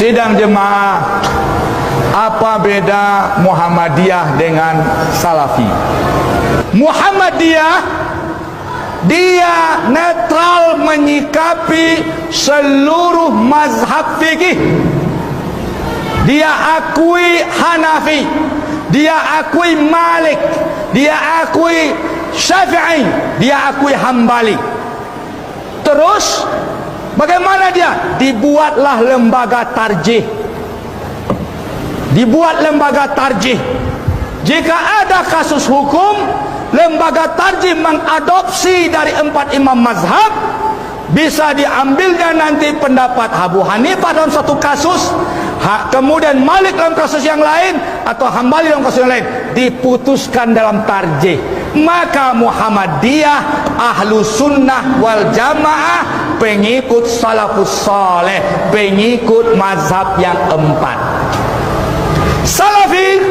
Sidang jemaah, apa beda Muhammadiyah dengan Salafi? Muhammadiyah, dia netral menyikapi seluruh mazhab fikih. Dia akui Hanafi, dia akui Malik, dia akui Syafi'i, dia akui Hambali. Terus bagaimana dia? Dibuatlah lembaga tarjih. Dibuat lembaga tarjih. Jika ada kasus hukum, lembaga tarjih mengadopsi dari 4 imam mazhab, bisa diambilnya nanti pendapat Abu Hanifah dalam satu kasus, kemudian Malik dalam kasus yang lain, atau Hambali dalam kasus yang lain, diputuskan dalam tarjih. Maka Muhammadiyah ahlu sunnah wal jamaah, pengikut salafus saleh, pengikut mazhab yang 4. Salafi,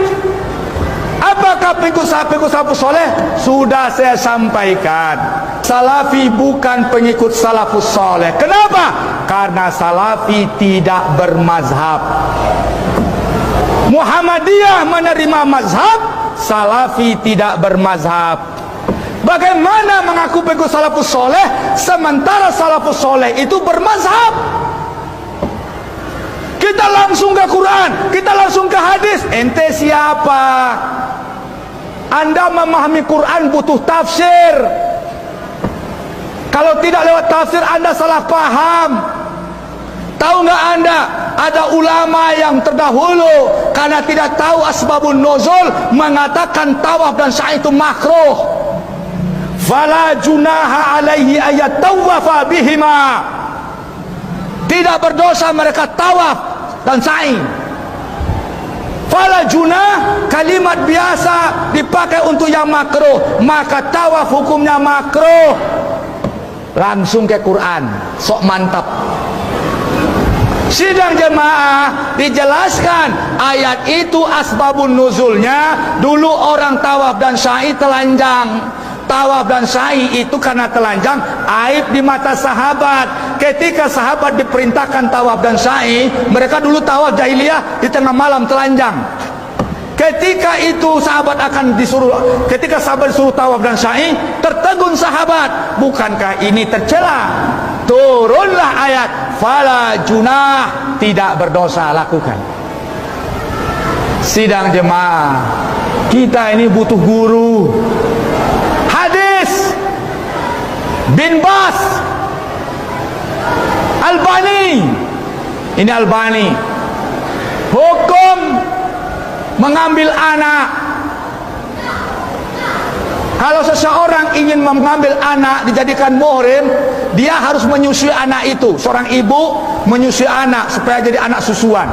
apakah pengikut salafus saleh? Sudah saya sampaikan, Salafi bukan pengikut salafus saleh. Kenapa? Karena Salafi tidak bermazhab. Muhammadiyah menerima mazhab, Salafi tidak bermazhab. Bagaimana mengaku pengikut salafus saleh sementara salafus saleh itu bermazhab? Kita langsung ke Quran, kita langsung ke hadis. Ente siapa? Anda memahami Quran butuh tafsir. Kalau tidak lewat tafsir, Anda salah paham. Tahu nggak Anda, ada ulama yang terdahulu karena tidak tahu asbabun nuzul mengatakan tawaf dan sa'i itu makruh. Fala junaha alaihi ayat tawafa bihima. Tidak berdosa mereka tawaf dan sa'i. Fala junah, kalimat biasa dipakai untuk yang makruh, maka tawaf hukumnya makruh. Langsung ke Quran, sok mantap. Sidang jemaah, dijelaskan ayat itu asbabun nuzulnya. Dulu orang tawaf dan sa'i telanjang. Tawaf dan sa'i itu karena telanjang aib di mata sahabat. Ketika sahabat diperintahkan tawaf dan sa'i, mereka dulu tawaf jahiliyah di tengah malam telanjang. Ketika itu sahabat akan disuruh, ketika sahabat disuruh tawaf dan sa'i, tertegun sahabat, bukankah ini tercela? Turunlah ayat fala junah, tidak berdosa, lakukan. Sidang jemaah, kita ini butuh guru. Hadis Bin Bas, Albani, ini Albani, hukum mengambil anak. Kalau seseorang ingin mengambil anak dijadikan muhrim, dia harus menyusui anak itu. Seorang ibu menyusui anak supaya jadi anak susuan.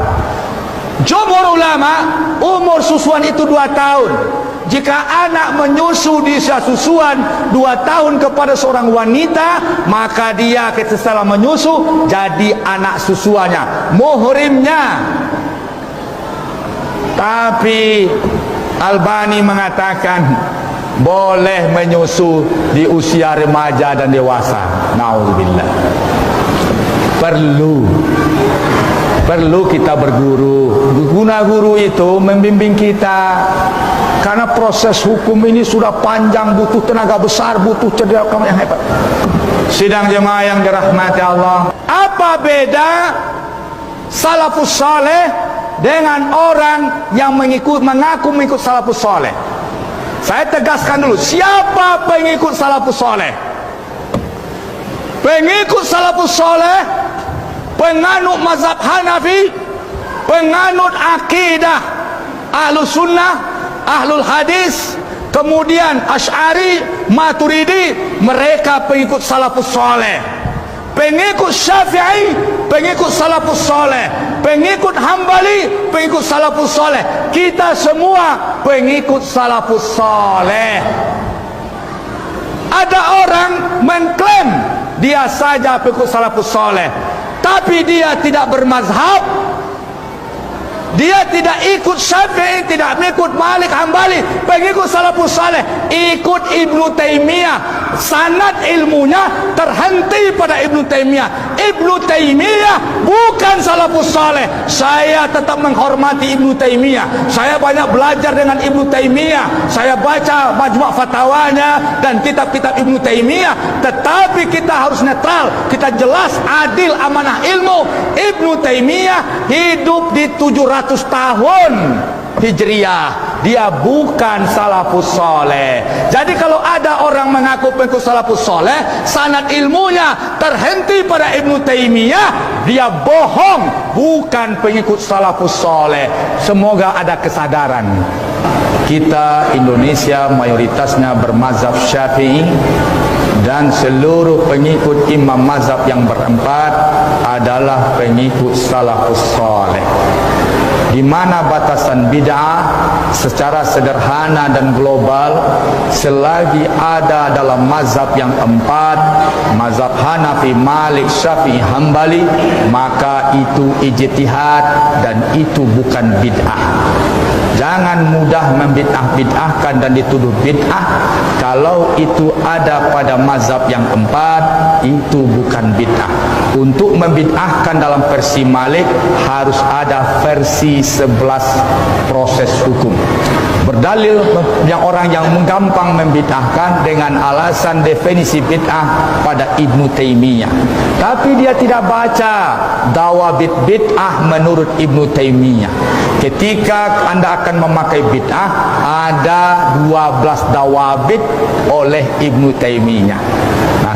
Jumhur ulama, umur susuan itu 2 tahun. Jika anak menyusu di usia susuan 2 tahun kepada seorang wanita, maka dia setelah menyusu jadi anak susuannya, muhrimnya. Tapi Albani mengatakan boleh menyusu di usia remaja dan dewasa. Nauzubillah. Perlu kita berguru. Guna guru itu membimbing kita. Karena proses hukum ini sudah panjang, butuh tenaga besar, butuh cerdas yang hebat. Sidang jemaah yang dirahmati Allah, apa beda salafus saleh dengan orang yang mengaku mengikut salafus saleh? Saya tegaskan dulu, siapa pengikut salafus saleh? Pengikut salafus saleh, penganut mazhab Hanafi, penganut akidah Ahlus Sunnah, Ahlul Hadis, kemudian Asy'ari, Maturidi, mereka pengikut salafus saleh. Pengikut Syafi'i, pengikut salafus saleh. Pengikut Hambali, pengikut salafus saleh. Kita semua pengikut salafus saleh. Ada orang mengklaim dia saja pengikut salafus saleh, tapi dia tidak bermazhab. Dia tidak ikut Syafi'i, tidak ikut Malik, Hambali, pengikut salafus saleh, ikut Ibnu Taimiyah. Sanad ilmunya terhenti pada Ibnu Taimiyah. Ibnu Taimiyah bukan bukan salafus saleh. Saya tetap menghormati Ibnu Taimiyah. Saya banyak belajar dengan Ibnu Taimiyah. Saya baca majmu' fatwanya dan kitab-kitab Ibnu Taimiyah. Tetapi kita harus netral. Kita jelas, adil, amanah ilmu. Ibnu Taimiyah hidup di 700 tahun Hijriyah. Dia bukan salafus soleh. Jadi kalau ada orang mengaku pengikut salafus soleh, sanad ilmunya terhenti pada Ibnu Taimiyah, dia bohong, bukan pengikut salafus soleh. Semoga ada kesadaran. Kita Indonesia mayoritasnya bermazhab Syafi'i, dan seluruh pengikut imam mazhab yang berempat adalah pengikut salafus soleh. Di mana batasan bid'ah secara sederhana dan global, selagi ada dalam mazhab yang empat, mazhab Hanafi, Malik, Syafi'i, Hambali, maka itu ijtihad dan itu bukan bid'ah. Jangan mudah membid'ah-bid'ahkan dan dituduh bid'ah. Kalau itu ada pada mazhab yang empat, itu bukan bid'ah. Untuk membid'ahkan dalam versi Malik harus ada versi 11 proses hukum. Berdalil yang orang yang menggampang membid'ahkan dengan alasan definisi bid'ah pada Ibnu Taimiyah. Tapi dia tidak baca dawabit bid'ah menurut Ibnu Taimiyah. Ketika Anda akan memakai bid'ah, ada 12 dawabit oleh Ibnu Taimiyah. Nah,